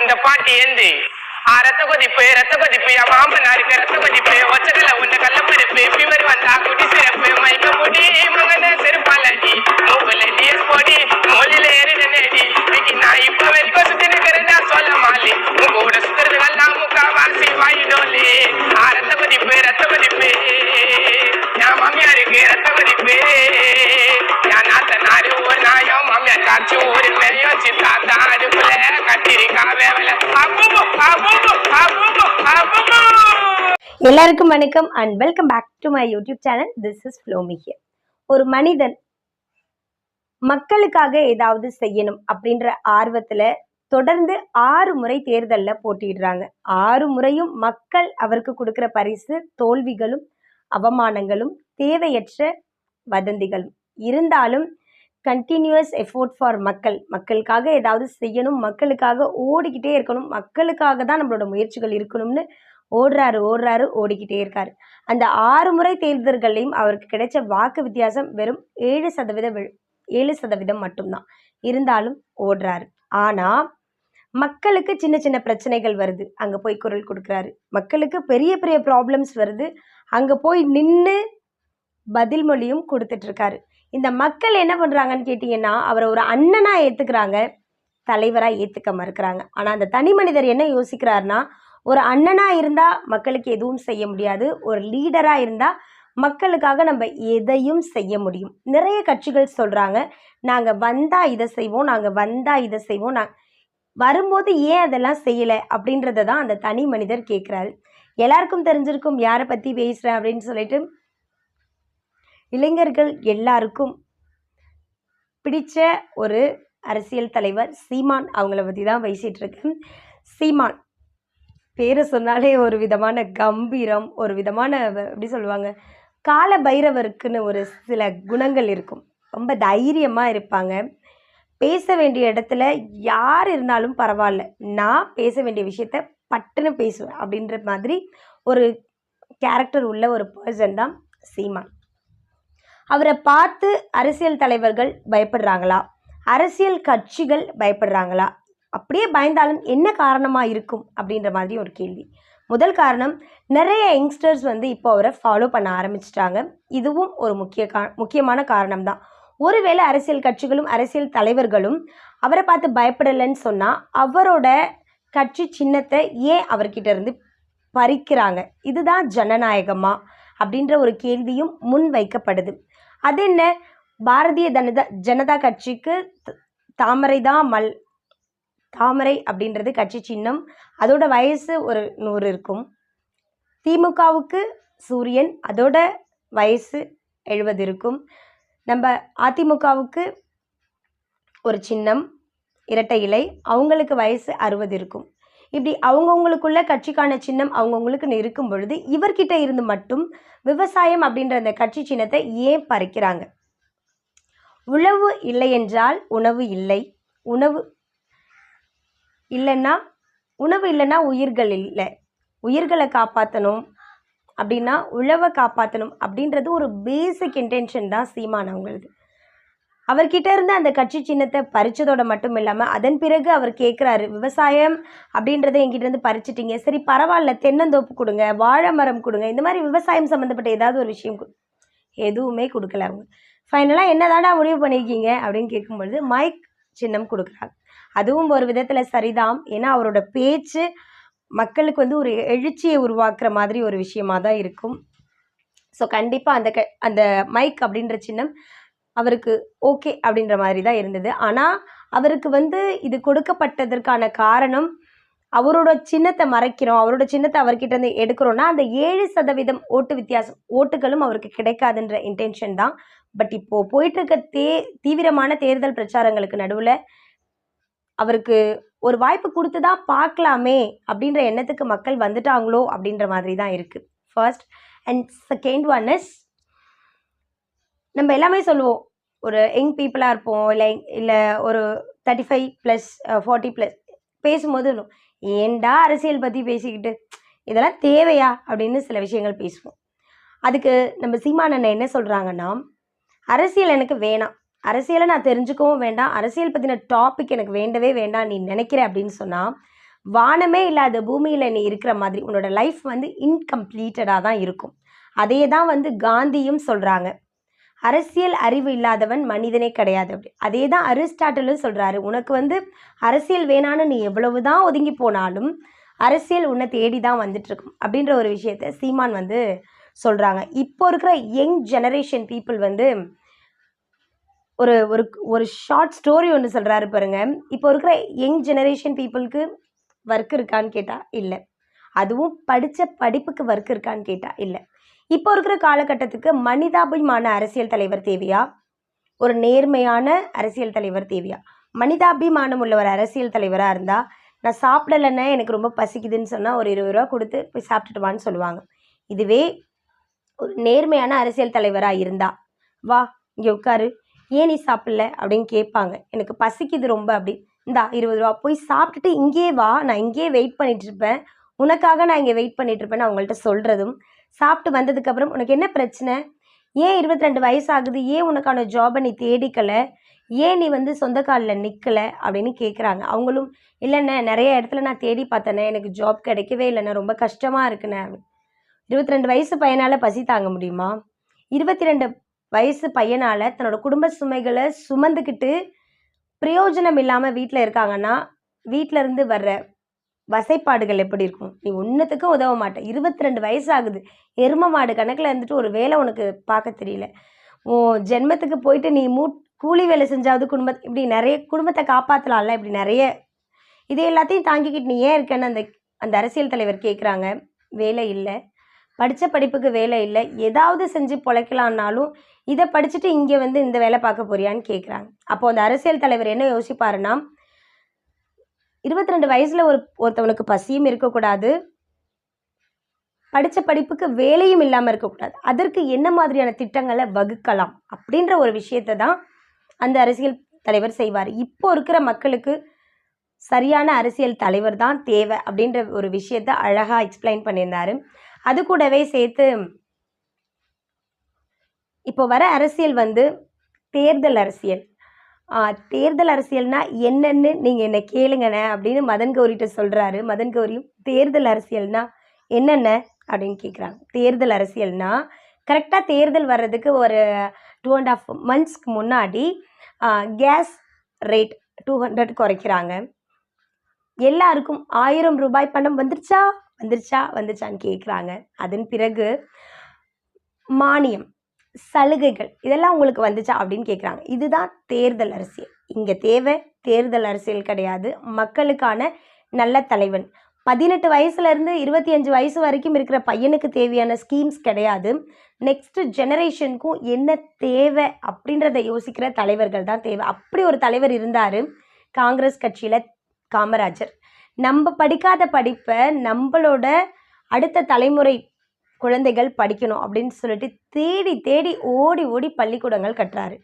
இந்த பாட்டு ஏந்து ரத்த கொதிப்பு என் மாமனாருக்கு ரத்த கொதிப்பு ஒச்சக்கல உன்ன கல்ல பருப்பு ஃபீவர் வந்தா குடி சிறப்பு மைக்க முடி மகன செருப்பாலடி மூக்குல டிஎஸ் போடி மொழியில ஏறிட நேடி இன்னைக்கு நான் இப்ப வரைக்கும் சுத்தி நிக்கிறேன்னா சொல்ல மாலி உங்க கூட சுத்துறதுக்கெல்லாம் முக்காவாசி வாயிடோலி ரத்த கொதிப்பு என் மாமியாருக்கு ரத்த கொதிப்பு என் நாத்தனாரு ஒரு நாயம் மாமியார் காய்ச்சி ஒரு மேயும் சித்தாத்தா அடுப்புல கத்திரிக்காய் வேவல எல்லாருக்கும் வணக்கம் and welcome back to my YouTube channel. This is ஃப்ளோமி ஹியர். ஒரு மனிதன் மக்களுக்காக ஏதாவது செய்யணும் அப்படின்ற ஆர்வத்துல தொடர்ந்து 6 முறை தேர்தலில் போட்டிடுறாங்க. 6 முறையும் மக்கள் அவருக்கு கொடுக்குற பரிசு தோல்விகளும் அவமானங்களும் தேவையற்ற வதந்திகளும் இருந்தாலும் கண்டினியூஸ் எஃபோர்ட் ஃபார் மக்களுக்காக ஏதாவது செய்யணும், மக்களுக்காக ஓடிக்கிட்டே இருக்கணும், மக்களுக்காக தான் நம்மளோட முயற்சிகள் இருக்கணும்னு ஓடிக்கிட்டே இருக்காரு. அந்த 6 முறை தேர்தல்களையும் அவருக்கு கிடைச்ச வாக்கு வித்தியாசம் வெறும் 7% மட்டும்தான். இருந்தாலும் ஓடுறாரு. ஆனா மக்களுக்கு சின்ன சின்ன பிரச்சனைகள் வருது, அங்க போய் குரல் கொடுக்குறாரு. மக்களுக்கு பெரிய பெரிய ப்ராப்ளம்ஸ் வருது, அங்க போய் நின்று பதில் மொழியும் கொடுத்துட்டு இருக்காரு. இந்த மக்கள் என்ன பண்றாங்கன்னு கேட்டீங்கன்னா, அவரை ஒரு அண்ணனா ஏத்துக்கிறாங்க, தலைவரா ஏத்துக்க மறுக்கிறாங்க. ஆனா அந்த தனி மனிதர் என்ன யோசிக்கிறாருன்னா, ஒரு அண்ணனா இருந்தா மக்களுக்கு எதுவும் செய்ய முடியாது, ஒரு லீடரா இருந்தா மக்களுக்காக நம்ம எதையும் செய்ய முடியும். நிறைய கட்சிகள் சொல்றாங்க, நாங்க வந்தா இதை செய்வோம், நான் வரும்போது ஏன் அதெல்லாம் செய்யலை அப்படின்றத தான் அந்த தனி மனிதர் கேட்குறாரு. எல்லாருக்கும் தெரிஞ்சிருக்கும் யாரை பற்றி பேசுகிறேன் அப்படின்னு சொல்லிட்டு. இளைஞர்கள் எல்லாருக்கும் பிடிச்ச ஒரு அரசியல் தலைவர் சீமான், அவங்கள பற்றி தான் பேசிகிட்டு இருக்கேன். சீமான் பேரை சொன்னாலே ஒரு விதமான கம்பீரம், ஒரு விதமான எப்படி சொல்லுவாங்க, கால பைரவருக்குன்னு ஒரு சில குணங்கள் இருக்கும். ரொம்ப தைரியமாக இருப்பாங்க. பேச வேண்டிய இடத்துல யார் இருந்தாலும் பரவாயில்ல, நான் பேச வேண்டிய விஷயத்த பட்டுன்னு பேசுவேன் அப்படின்ற மாதிரி ஒரு கேரக்டர் உள்ள ஒரு பர்சன் தான் சீமான். அவரை பார்த்து அரசியல் தலைவர்கள் பயப்படுறாங்களா, அரசியல் கட்சிகள் பயப்படுறாங்களா, அப்படியே பயந்தாலும் என்ன காரணமாக இருக்கும் அப்படின்ற மாதிரி ஒரு கேள்வி. முதல் காரணம், நிறைய யங்ஸ்டர்ஸ் இப்போ அவரை ஃபாலோ பண்ண ஆரம்பிச்சிட்டாங்க. இதுவும் ஒரு முக்கியமான காரணம் தான். ஒருவேளை அரசியல் கட்சிகளும் அரசியல் தலைவர்களும் அவரை பார்த்து பயப்படலைன்னு சொன்னால், அவரோட கட்சி சின்னத்தை ஏன் அவர்கிட்ட இருந்து பறிக்கிறாங்க? இதுதான் ஜனநாயகமா அப்படின்ற ஒரு கேள்வியும் முன் வைக்கப்படுது. அது என்ன, பாரதிய ஜனதா கட்சிக்கு தாமரை அப்படின்றது கட்சி சின்னம், அதோட வயசு ஒரு 100 இருக்கும். திமுகவுக்கு சூரியன், அதோட வயசு 70 இருக்கும். நம்ம அதிமுகவுக்கு ஒரு சின்னம் இரட்டை இலை, அவங்களுக்கு வயசு 60 இருக்கும். இப்படி அவங்கவுங்களுக்குள்ள கட்சிக்கான சின்னம் அவங்கவுங்களுக்கு இருக்கும் பொழுது இவர்கிட்ட இருந்து மட்டும் விவசாயம் அப்படின்ற அந்த கட்சி சின்னத்தை ஏன் பறிக்கிறாங்க? உழவு இல்லை என்றால் உணவு இல்லை, உணவு இல்லைன்னா உயிர்கள் இல்லை. உயிர்களை காப்பாற்றணும் அப்படின்னா உழவை காப்பாற்றணும் அப்படின்றது ஒரு பேசிக் இன்டென்ஷன் தான் சீமான் அவங்களது. அவர்கிட்ட இருந்து அந்த கட்சி சின்னத்தை பறிச்சதோட மட்டும் இல்லாமல் அதன் பிறகு அவர் கேட்குறாரு, விவசாயம் அப்படின்றத என்கிட்ட இருந்து பறிச்சிட்டிங்க, சரி பரவாயில்ல, தென்னந்தோப்பு கொடுங்க, வாழை மரம் கொடுங்க, இந்த மாதிரி விவசாயம் சம்மந்தப்பட்ட ஏதாவது ஒரு விஷயம் எதுவுமே கொடுக்கல. அவங்க ஃபைனலாக என்னதாடா முடிவு பண்ணியிருக்கீங்க அப்படின்னு கேட்கும்பொழுது மைக் சின்னம் கொடுக்குறாங்க. அதுவும் ஒரு விதத்தில் சரிதான். ஏன்னா அவரோட பேச்சு மக்களுக்கு ஒரு எழுச்சியை உருவாக்குற மாதிரி ஒரு விஷயமா தான் இருக்கும். ஸோ கண்டிப்பாக அந்த மைக் அப்படின்ற சின்னம் அவருக்கு ஓகே அப்படின்ற மாதிரி தான் இருந்தது. ஆனால் அவருக்கு இது கொடுக்கப்பட்டதற்கான காரணம், அவரோட சின்னத்தை மறைக்கிறோம், அவரோட சின்னத்தை அவர்கிட்ட இருந்து எடுக்கிறோன்னா அந்த 7% ஓட்டுகளும் அவருக்கு கிடைக்காதுன்ற இன்டென்ஷன் தான். பட் இப்போது போயிட்டு இருக்க தீவிரமான தேர்தல் பிரச்சாரங்களுக்கு நடுவில் அவருக்கு ஒரு வாய்ப்பு கொடுத்து தான் பார்க்கலாமே அப்படின்ற எண்ணத்துக்கு மக்கள் வந்துட்டாங்களோ அப்படின்ற மாதிரி தான் இருக்குது. First and second one is, நம்ம எல்லாமே சொல்லுவோம், ஒரு யங் பீப்புளாக இருப்போம், இல்லை ஒரு 35+, 40+ பேசும்போது ஏண்டா அரசியல் பற்றி பேசிக்கிட்டு, இதெல்லாம் தேவையா அப்படின்னு சில விஷயங்கள் பேசுவோம். அதுக்கு நம்ம சீமான் அண்ணன் என்ன சொல்கிறாங்கன்னா, அரசியல் எனக்கு வேணாம், அரசியலை நான் தெரிஞ்சுக்கவும் வேண்டாம், அரசியல் பற்றின டாபிக் எனக்கு வேண்டவே வேண்டாம் நீ நினைக்கிற அப்படின்னு சொன்னால், வானமே இல்லாத பூமியில் நீ இருக்கிற மாதிரி உன்னோட லைஃப் வந்து இன்கம்ப்ளீட்டடாக தான் இருக்கும். அதே தான் வந்து காந்தியும் சொல்கிறாங்க, அரசியல் அறிவு இல்லாதவன் மனிதனே கிடையாது அப்படி. அதே தான் அரிஸ்டாட்டிலும் சொல்கிறாரு, உனக்கு வந்து அரசியல் வேணான்னு நீ எவ்வளவு தான் ஒதுங்கி போனாலும் அரசியல் உன்னை தேடி தான் வந்துட்டுருக்கும் அப்படின்ற ஒரு விஷயத்த சீமான் வந்து சொல்கிறாங்க. இப்போ இருக்கிற யங் ஜெனரேஷன் பீப்புள் வந்து ஒரு ஒரு ஒரு ஷார்ட் ஸ்டோரி ஒன்று சொல்கிறாரு பாருங்க. இப்போ இருக்கிற யங் ஜெனரேஷன் பீப்புளுக்கு ஒர்க் இருக்கான்னு கேட்டால் இல்லை, அதுவும் படித்த படிப்புக்கு ஒர்க் இருக்கான்னு கேட்டால் இல்லை. இப்போ இருக்கிற காலகட்டத்துக்கு மனிதாபிமான அரசியல் தலைவர் தேவையா, ஒரு நேர்மையான அரசியல் தலைவர் தேவையா? மனிதாபிமானம் உள்ள ஒரு அரசியல் தலைவராக இருந்தால், நான் சாப்பிடலைன்னா எனக்கு ரொம்ப பசிக்குதுன்னு சொன்னால் ஒரு 20 ரூபா கொடுத்து போய் சாப்பிட்டுட்டு வான்னு சொல்லுவாங்க. இதுவே ஒரு நேர்மையான அரசியல் தலைவராக இருந்தா, வா இங்கே உட்காரு, ஏன் நீ சாப்பிடல அப்படின்னு கேட்பாங்க. எனக்கு பசிக்குது ரொம்ப அப்படி, இந்தா 20 ரூபா போய் சாப்பிட்டுட்டு இங்கே வா, நான் இங்கேயே வெயிட் பண்ணிட்டு இருப்பேன், உனக்காக நான் இங்கே வெயிட் பண்ணிட்டு இருப்பேன்னு அவங்கள்ட்ட சொல்கிறதும், சாப்பிட்டு வந்ததுக்கப்புறம் உனக்கு என்ன பிரச்சனை, ஏன் 22 வயசு ஆகுது, ஏன் உனக்கான ஜாபை நீ தேடிக்கலை, ஏன் நீ வந்து சொந்த காலில் நிற்கலை அப்படின்னு கேட்குறாங்க. அவங்களும் இல்லைண்ணே நிறைய இடத்துல நான் தேடி பார்த்தேண்ணே, எனக்கு ஜாப் கிடைக்கவே இல்லைண்ணே, ரொம்ப கஷ்டமாக இருக்குண்ணே. 22 வயசு பையனால் பசி தாங்க முடியுமா? 22 வயசு பையனால் தன்னோட குடும்ப சுமைகளை சுமந்துக்கிட்டு பிரயோஜனம் இல்லாமல் வீட்டில் இருக்காங்கன்னா, வீட்டில் இருந்து வர்ற வசைப்பாடுகள் எப்படி இருக்கும்? நீ ஒன்றுத்துக்கும் உதவ மாட்டேன், 22 வயசு ஆகுது, எரும மாடு கணக்கில் இருந்துட்டு ஒரு வேலை உனக்கு பார்க்க தெரியல, உன் ஜென்மத்துக்கு போயிட்டு நீ கூலி வேலை செஞ்சாவது இப்படி நிறைய குடும்பத்தை காப்பாற்றலாம்ல, இப்படி நிறைய இது எல்லாத்தையும் தாங்கிக்கிட்டு நீ ஏன் இருக்கேன்னு அந்த அரசியல் தலைவர் கேட்குறாங்க. வேலை இல்லை, படித்த படிப்புக்கு வேலை இல்லை, ஏதாவது செஞ்சு பொழைக்கலான்னாலும் இதை படிச்சுட்டு இங்கே வந்து இந்த வேலை பார்க்க போறியான்னு கேட்குறாங்க. அப்போது அந்த அரசியல் தலைவர் என்ன யோசிப்பாருன்னா, 22 வயசில் ஒருத்தவனுக்கு பசியும் இருக்கக்கூடாது, படித்த படிப்புக்கு வேலையும் இல்லாமல் இருக்கக்கூடாது, அதற்கு என்ன மாதிரியான திட்டங்களை வகுக்கலாம் அப்படின்ற ஒரு விஷயத்தை தான் அந்த அரசியல் தலைவர் செய்வார். இப்போ இருக்கிற மக்களுக்கு சரியான அரசியல் தலைவர் தான் தேவை அப்படின்ற ஒரு விஷயத்த அழகாக எக்ஸ்பிளைன் பண்ணியிருந்தார். அது கூடவே சேர்த்து இப்போ வர அரசியல் வந்து தேர்தல் அரசியல். தேர்தல் அரசியல்னா என்னன்னு நீங்கள் என்னை கேளுங்கண்ணே அப்படின்னு மதன் கௌரிகிட்ட சொல்கிறாரு. மதன் கௌரியும் தேர்தல் அரசியல்னா என்னென்ன அப்படின்னு கேட்குறாங்க. தேர்தல் அரசியல்னா கரெக்டாக தேர்தல் வர்றதுக்கு ஒரு 2.5 monthsக்கு முன்னாடி கேஸ் ரேட் 200 குறைக்கிறாங்க. எல்லாருக்கும் 1000 ரூபாய் பணம் வந்துருச்சான்னு கேட்குறாங்க. அதன் பிறகு மானியம், சலுகைகள் இதெல்லாம் உங்களுக்கு வந்துச்சா அப்படின்னு கேட்குறாங்க. இதுதான் தேர்தல் அரசியல். இங்கே தேவை தேர்தல் அரசியல் கிடையாது, மக்களுக்கான நல்ல தலைவன். 18 வயசுலேருந்து 25 வயசு வரைக்கும் இருக்கிற பையனுக்கு தேவையான ஸ்கீம்ஸ் கிடையாது. நெக்ஸ்ட் ஜெனரேஷனுக்கும் என்ன தேவை அப்படின்றத யோசிக்கிற தலைவர்கள் தான் தேவை. அப்படி ஒரு தலைவர் இருந்தார் காங்கிரஸ் கட்சியில், காமராஜர். நம்ம படிக்காத படிப்பை நம்மளோட அடுத்த தலைமுறை குழந்தைகள் படிக்கணும் அப்படின்னு சொல்லிட்டு தேடி தேடி ஓடி ஓடி பள்ளிக்கூடங்கள் கட்டுறாரு.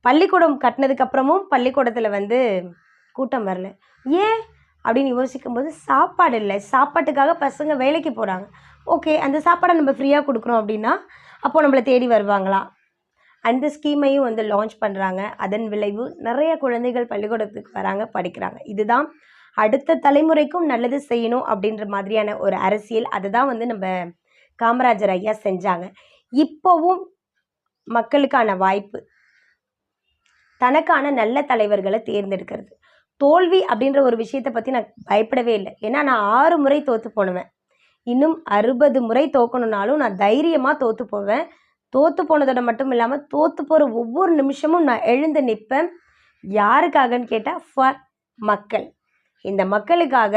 பள்ளிக்கூடம் கட்டினதுக்கப்புறமும் பள்ளிக்கூடத்தில் வந்து கூட்டம் வரல. ஏன் அப்படின்னு யோசிக்கும்போது சாப்பாடு இல்லை, சாப்பாட்டுக்காக பசங்க வேலைக்கு போகிறாங்க. ஓகே, அந்த சாப்பாடை நம்ம ஃப்ரீயாக கொடுக்குறோம் அப்படின்னா அப்போது நம்மளை தேடி வருவாங்களா? அந்த ஸ்கீமையும் வந்து லான்ச் பண்ணுறாங்க. அதன் விளைவு நிறைய குழந்தைகள் பள்ளிக்கூடத்துக்கு வராங்க, படிக்கிறாங்க. இதுதான் அடுத்த தலைமுறைக்கும் நல்லது செய்யணும் அப்படின்ற மாதிரியான ஒரு அரசியல். அதுதான் வந்து நம்ம காமராஜர் ஐயா செஞ்சாங்க. இப்போவும் மக்களுக்கான வாய்ப்பு, தனக்கான நல்ல தலைவர்களை தேர்ந்தெடுக்கிறது. தோல்வி அப்படின்ற ஒரு விஷயத்தை பற்றி நான் பயப்படவே இல்லை. ஏன்னா நான் 6 முறை தோற்று போனுவேன். இன்னும் 60 முறை தோக்கணுன்னாலும் நான் தைரியமாக தோற்று போவேன். தோற்று போனதோட மட்டும் இல்லாமல் தோற்று போகிற ஒவ்வொரு நிமிஷமும் நான் எழுந்து நிற்பேன். யாருக்காகன்னு கேட்டால் ஃபார் மக்கள். இந்த மக்களுக்காக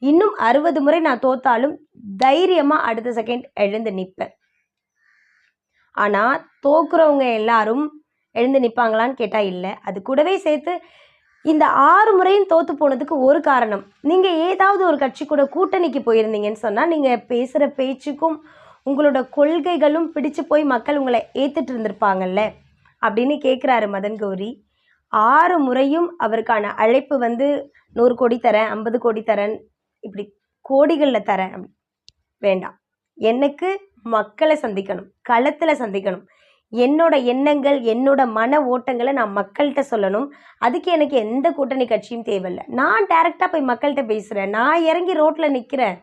இன்னும் 60 முறை நான் தோத்தாலும் தைரியமாக அடுத்த செகண்ட் எழுந்து நிற்பேன். ஆனால் தோக்குறவங்க எல்லாரும் எழுந்து நிற்பாங்களான்னு கேட்டால் இல்லை. அது கூடவே சேர்த்து இந்த 6 முறையும் தோற்று போனதுக்கு ஒரு காரணம், நீங்கள் ஏதாவது ஒரு கட்சி கூட கூட்டணிக்கு போயிருந்தீங்கன்னு சொன்னால் நீங்கள் பேசுகிற பேச்சுக்கும் உங்களோட கொள்கைகளும் பிடிச்சு போய் மக்கள் உங்களை ஏற்றுட்டு இருந்திருப்பாங்கல்ல அப்படின்னு கேட்குறாரு மதன் கௌரி. 6 முறையும் அவருக்கான அழைப்பு வந்து 100 கோடி தரேன், 50 கோடி தரேன், இப்படி கோடிகளில் தரேன் வேண்டாம். எனக்கு மக்களை சந்திக்கணும், களத்தில் சந்திக்கணும். என்னோட எண்ணங்கள், என்னோட மன ஓட்டங்களை நான் மக்கள்கிட்ட சொல்லணும். அதுக்கு எனக்கு எந்த கூட்டணி கட்சியும் தேவையில்ல. நான் டைரெக்டாக போய் மக்கள்கிட்ட பேசுகிறேன். நான் இறங்கி ரோட்டில் நிற்கிறேன்.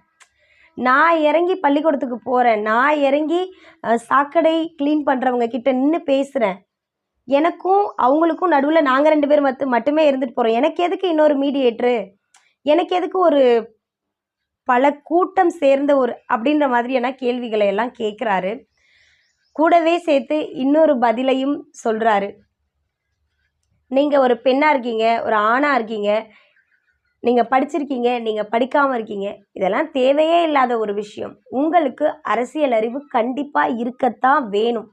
நான் இறங்கி பள்ளிக்கூடத்துக்கு போகிறேன். நான் இறங்கி சாக்கடை க்ளீன் பண்ணுறவங்க கிட்ட நின்று பேசுகிறேன். எனக்கும் அவங்களுக்கும் நடுவில் நாங்கள் 2 பேர் மட்டுமே இருந்துட்டு போகிறோம். எனக்கு எதுக்கு இன்னொரு மீடியேட்ரு? எனக்கு எதுக்கு ஒரு பல கூட்டம் சேர்ந்த ஒரு அப்படின்ற மாதிரியான கேள்விகளை எல்லாம் கேட்குறாரு. கூடவே சேர்த்து இன்னொரு பதிலையும் சொல்கிறாரு. நீங்கள் ஒரு பெண்ணாக இருக்கீங்க, ஒரு ஆணாக இருக்கீங்க, நீங்கள் படிச்சிருக்கீங்க, நீங்கள் படிக்காமல் இருக்கீங்க, இதெல்லாம் தேவையே இல்லாத ஒரு விஷயம். உங்களுக்கு அரசியல் அறிவு கண்டிப்பாக இருக்கத்தான் வேணும்.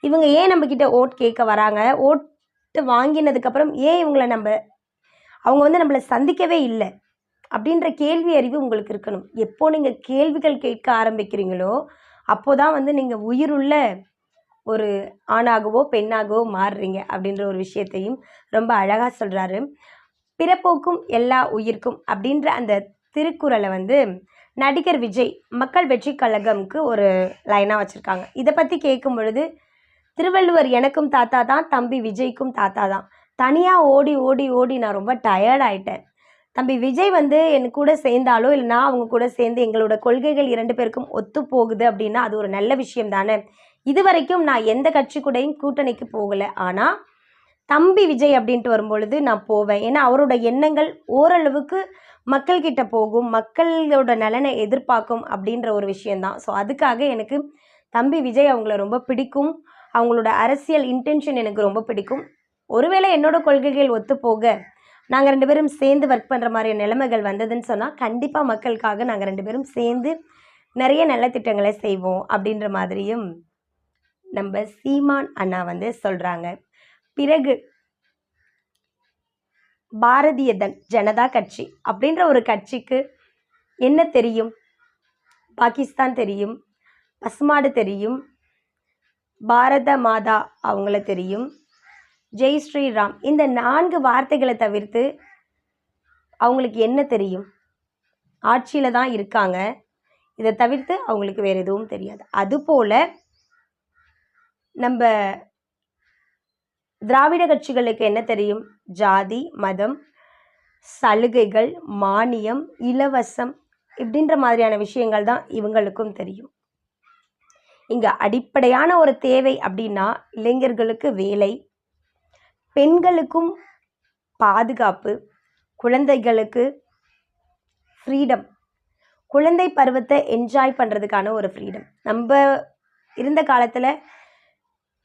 இவங்க ஏன் நம்மக்கிட்ட ஓட் கேட்க வராங்க? ஓட்டு வாங்கினதுக்கப்புறம் ஏன் அவங்க வந்து நம்மளை சந்திக்கவே இல்லை அப்படின்ற கேள்வி அறிவு உங்களுக்கு இருக்கணும். எப்போ நீங்கள் கேள்விகள் கேட்க ஆரம்பிக்கிறீங்களோ அப்போ தான் வந்து நீங்கள் உயிருள்ள ஒரு ஆணாகவோ பெண்ணாகவோ மாறுறீங்க அப்படின்ற ஒரு விஷயத்தையும் ரொம்ப அழகாக சொல்கிறாரு. பிறப்போக்கும் எல்லா உயிர்க்கும் அப்படின்ற அந்த திருக்குறளை வந்து நடிகர் விஜய் மக்கள் வெற்றி கழகம்க்கு ஒரு லைனாக வச்சுருக்காங்க. இதை பற்றி கேட்கும் பொழுது, திருவள்ளுவர் எனக்கும் தாத்தா தான், தம்பி விஜய்க்கும் தாத்தா தான். தனியாக ஓடி ஓடி ஓடி நான் ரொம்ப டயர்ட் ஆகிட்டேன். தம்பி விஜய் வந்து என் கூட சேர்ந்தாலோ இல்லை நான் அவங்க கூட சேர்ந்து எங்களோட கொள்கைகள் 2 பேருக்கும் ஒத்து போகுது அப்படின்னா அது ஒரு நல்ல விஷயம் தானே. இது வரைக்கும் நான் எந்த கட்சி கூடயும் கூட்டணிக்கு போகலை. ஆனால் தம்பி விஜய் அப்படின்ட்டு வரும்பொழுது நான் போவேன். ஏன்னா அவரோட எண்ணங்கள் ஓரளவுக்கு மக்கள்கிட்ட போகும், மக்களோட நலனை எதிர்பார்க்கும் அப்படின்ற ஒரு விஷயந்தான். ஸோ அதுக்காக எனக்கு தம்பி விஜய் அவங்கள ரொம்ப பிடிக்கும். அவங்களோட அரசியல் இன்டென்ஷன் எனக்கு ரொம்ப பிடிக்கும். ஒருவேளை என்னோட கொள்கைகள் ஒத்து போக நாங்கள் 2 பேரும் சேர்ந்து ஒர்க் பண்ணுற மாதிரி நிலைமைகள் வந்ததுன்னு சொன்னால் கண்டிப்பாக மக்களுக்காக நாங்கள் 2 பேரும் சேர்ந்து நிறைய நல்ல திட்டங்களை செய்வோம் அப்படின்ற மாதிரியும் நம்ம சீமான் அண்ணா வந்து சொல்கிறாங்க. பிறகு பாரதிய ஜனதா கட்சி அப்படின்ற ஒரு கட்சிக்கு என்ன தெரியும்? பாகிஸ்தான் தெரியும், பசுமாடு தெரியும், பாரத மாதா அவங்கள தெரியும், ஜெய் ஸ்ரீராம், இந்த 4 வார்த்தைகளை தவிர்த்து அவங்களுக்கு என்ன தெரியும்? ஆட்சியில் தான் இருக்காங்க. இதை தவிர்த்து அவங்களுக்கு வேறு எதுவும் தெரியாது. அதுபோல் நம்ம திராவிட கட்சிகளுக்கு என்ன தெரியும்? ஜாதி, மதம், சலுகைகள், மானியம், இலவசம் இப்படின்ற மாதிரியான விஷயங்கள் தான் இவங்களுக்கும் தெரியும். இங்கே அடிப்படையான ஒரு தேவை அப்படின்னா இளைஞர்களுக்கு வேலை, பெண்களுக்கும் பாதுகாப்பு, குழந்தைகளுக்கு ஃப்ரீடம், குழந்தை பருவத்தை என்ஜாய் பண்ணுறதுக்கான ஒரு ஃப்ரீடம். நம்ம இருந்த காலத்தில்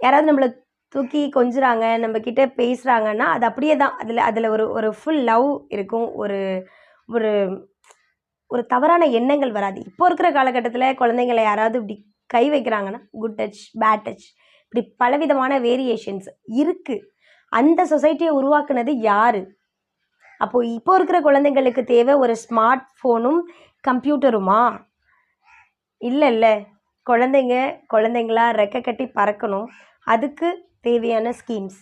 யாராவது நம்மளை தூக்கி கொஞ்சுறாங்க, நம்மக்கிட்ட பேசுகிறாங்கன்னா அது அப்படியே தான். அதில் ஒரு ஃபுல் லவ் இருக்கும். ஒரு ஒரு ஒரு தவறான எண்ணங்கள் வராது. இப்போ இருக்கிற காலகட்டத்தில் குழந்தைங்களை யாராவது இப்படி கை வைக்கிறாங்கன்னா குட் டச், பேட் டச், இப்படி பலவிதமான வேரியேஷன்ஸ் இருக்குது. அந்த சொசைட்டியை உருவாக்குனது யார்? அப்போது இப்போ இருக்கிற குழந்தைங்களுக்கு தேவை ஒரு ஸ்மார்ட் ஃபோனும் கம்ப்யூட்டருமா? இல்லை, குழந்தைங்களா ரெக்கை கட்டி பறக்கணும். அதுக்கு தேவையான ஸ்கீம்ஸ்,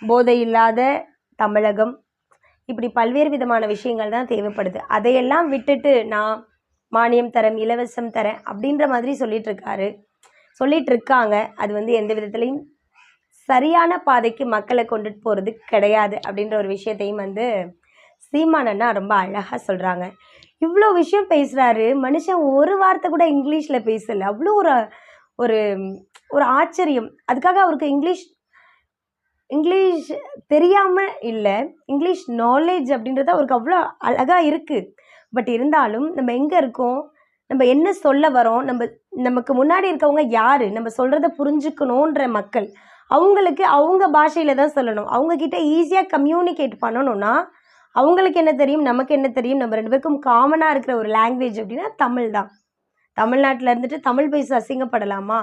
போதை இல்லாத தமிழகம், இப்படி பல்வேறு விதமான விஷயங்கள் தான் தேவைப்படுது. அதையெல்லாம் விட்டுட்டு நான் மானியம் தரேன், இலவசம் தரேன் அப்படின்ற மாதிரி சொல்லிட்டு இருக்காங்க. அது வந்து எந்த விதத்துலையும் சரியான பாதைக்கு மக்களை கொண்டுட்டு போகிறது கிடையாது அப்படின்ற ஒரு விஷயத்தையும் வந்து சீமானண்ணா ரொம்ப அழகாக சொல்கிறாங்க. இவ்வளோ விஷயம் பேசுகிறாரு மனுஷன், ஒரு வார்த்தை கூட இங்கிலீஷில் பேசலை. அவ்வளோ ஒரு ஒரு ஆச்சரியம். அதுக்காக அவருக்கு இங்கிலீஷ் தெரியாமல் இல்லை, இங்கிலீஷ் நாலேஜ் அப்படின்றது அவருக்கு அவ்வளோ அழகாக இருக்குது. பட் இருந்தாலும் நம்ம எங்கே இருக்கோம், நம்ம என்ன சொல்ல வரோம், நமக்கு முன்னாடி இருக்கவங்க யார், நம்ம சொல்கிறத புரிஞ்சுக்கணுன்ற மக்கள், அவங்களுக்கு அவங்க பாஷையில் தான் சொல்லணும். அவங்கக்கிட்ட ஈஸியாக கம்யூனிகேட் பண்ணணும்னா அவங்களுக்கு என்ன தெரியும், நமக்கு என்ன தெரியும்? நம்ம 2 பேருக்கும் காமனாக இருக்கிற ஒரு லாங்குவேஜ் அப்படின்னா தமிழ் தான். தமிழ்நாட்டில் இருந்துட்டு தமிழ் பேச அசிங்கப்படலாமா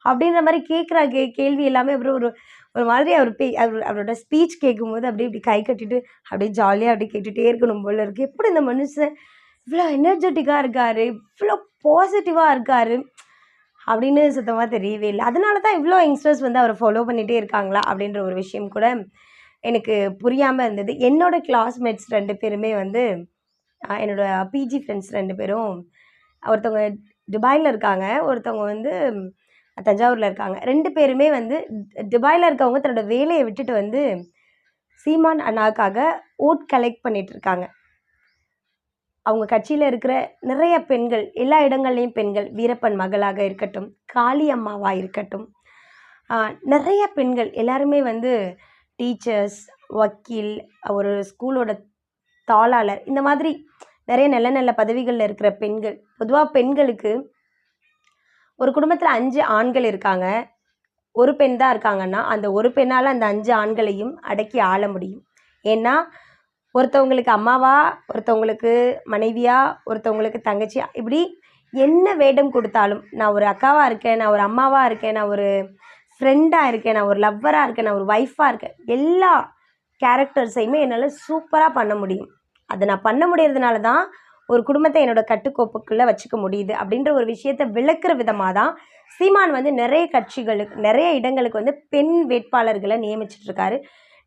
அப்படின்ற மாதிரி கேட்குற கேள்வி எல்லாமே அப்புறம் ஒரு மாதிரி அவரோட ஸ்பீச் கேட்கும்போது இப்படி கை கட்டிட்டு அப்படியே ஜாலியாக அப்படி கேட்டுகிட்டே இருக்கணும் போல இருக்குது. எப்படி இந்த மனுஷன் இவ்வளோ எனர்ஜெட்டிக்காக இருக்கார், இவ்வளோ பாசிட்டிவாக இருக்கார் அப்படின்னு சுத்தமாக தெரியவே இல்லை. அதனால தான் இவ்வளோ யங்ஸ்டர்ஸ் வந்து அவரை ஃபாலோ பண்ணிகிட்டே இருக்காங்களா அப்படின்ற ஒரு விஷயம் கூட எனக்கு புரியாமல் இருந்தது. என்னோடய கிளாஸ்மேட்ஸ் 2 பேருமே வந்து என்னோடய பிஜி ஃப்ரெண்ட்ஸ் 2 பேரும், ஒருத்தவங்க துபாயில் இருக்காங்க, ஒருத்தவங்க வந்து தஞ்சாவூரில் இருக்காங்க. 2 பேருமே வந்து துபாயில் இருக்கவங்க தன்னோட வேலையை விட்டுட்டு வந்து சீமான் அண்ணாவுக்காக ஓட் கலெக்ட் பண்ணிட்டு இருக்காங்க. அவங்க கட்சியில் இருக்கிற நிறைய பெண்கள், எல்லா இடங்கள்லையும் பெண்கள், வீரப்பன் மகளாக இருக்கட்டும், காளி அம்மாவாக இருக்கட்டும், நிறைய பெண்கள் எல்லாருமே வந்து டீச்சர்ஸ், வக்கீல், ஒரு ஸ்கூலோட தாளாளர், இந்த மாதிரி நிறைய நல்ல நல்ல பதவிகளில் இருக்கிற பெண்கள். பொதுவாக பெண்களுக்கு ஒரு குடும்பத்தில் 5 ஆண்கள் இருக்காங்க, ஒரு பெண் தான் இருக்காங்கன்னா அந்த ஒரு பெண்ணால் அந்த 5 ஆண்களையும் அடக்கி ஆள முடியும். ஏன்னா ஒருத்தவங்களுக்கு அம்மாவா, ஒருத்தவங்களுக்கு மனைவியா, ஒருத்தவங்களுக்கு தங்கச்சியா, இப்படி என்ன வேடம் கொடுத்தாலும், நான் ஒரு அக்காவாக இருக்கேன், நான் ஒரு அம்மாவாக இருக்கேன், நான் ஒரு ஃப்ரெண்டாக இருக்கேன், நான் ஒரு லவ்வராக இருக்கேன், நான் ஒரு ஒய்ஃபாக இருக்கேன், எல்லா கேரக்டர்ஸையுமே என்னால் சூப்பராக பண்ண முடியும். அதை நான் பண்ண முடியறதுனால தான் ஒரு குடும்பத்தை என்னோட கட்டுக்கோப்புக்குள்ளே வச்சுக்க முடியுது அப்படின்ற ஒரு விஷயத்தை விளக்குற விதமாக தான் சீமான் வந்து நிறைய கட்சிகளுக்கு, நிறைய இடங்களுக்கு வந்து பெண் வேட்பாளர்களை நியமிச்சிட்ருக்காரு.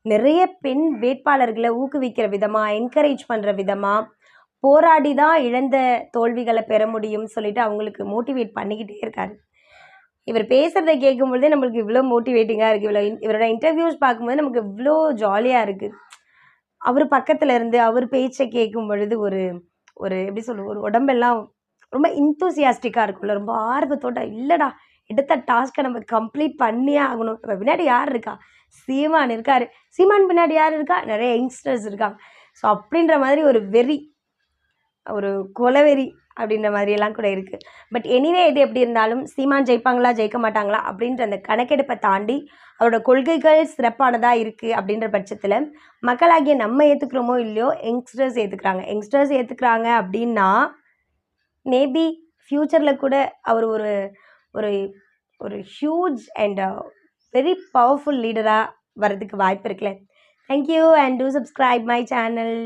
நிறைய பெண் வேட்பாளர்களை ஊக்குவிக்கிற விதமாக, என்கரேஜ் பண்ணுற விதமாக, போராடி தான் இழந்த தோல்விகளை பெற முடியும்னு சொல்லிட்டு அவங்களுக்கு மோட்டிவேட் பண்ணிக்கிட்டே இருக்காரு. இவர் பேசுகிறத கேட்கும்பொழுதே நம்மளுக்கு இவ்வளோ மோட்டிவேட்டிங்காக இருக்குது. இவரோட இன்டர்வியூஸ் பார்க்கும்போது நமக்கு இவ்வளோ ஜாலியாக இருக்குது. அவர் பக்கத்தில் இருந்து அவர் பேச்சை கேட்கும் பொழுது ஒரு ஒரு எப்படி சொல்லுவோம், ஒரு உடம்பெல்லாம் ரொம்ப இன்தூசியாஸ்டிக்காக இருக்கும்ல, ரொம்ப ஆர்வத்தோட, இல்லைடா எடுத்த டாஸ்க்கை நம்ம கம்ப்ளீட் பண்ணியே ஆகணும். நம்ம பின்னாடி யார் இருக்கா? சீமான் இருக்கார். சீமான் பின்னாடி யார் இருக்கா? நிறைய யங்ஸ்டர்ஸ் இருக்காங்க. ஸோ அப்படின்ற மாதிரி ஒரு வெறி, ஒரு கொலவெறி அப்படின்ற மாதிரியெல்லாம் கூட இருக்குது. பட் எனிவே எது எப்படி இருந்தாலும் சீமான் ஜெயிப்பாங்களா ஜெயிக்க மாட்டாங்களா அப்படின்ற அந்த கணக்கெடுப்பை தாண்டி அவரோட கொள்கைகள் சிறப்பானதாக இருக்குது அப்படின்ற பட்சத்தில் மக்களாகிய நம்ம ஏற்றுக்கிறோமோ இல்லையோ, யங்ஸ்டர்ஸ் ஏற்றுக்கிறாங்க. யங்ஸ்டர்ஸ் ஏற்றுக்கிறாங்க அப்படின்னா மேபி ஃப்யூச்சரில் கூட அவர் ஒரு ஒரு ஒரு ஹியூஜ் அண்ட் வெரி பவர்ஃபுல் லீடராக வர்றதுக்கு வாய்ப்பு இருக்குல்ல. Thank you and two subscribe my channel.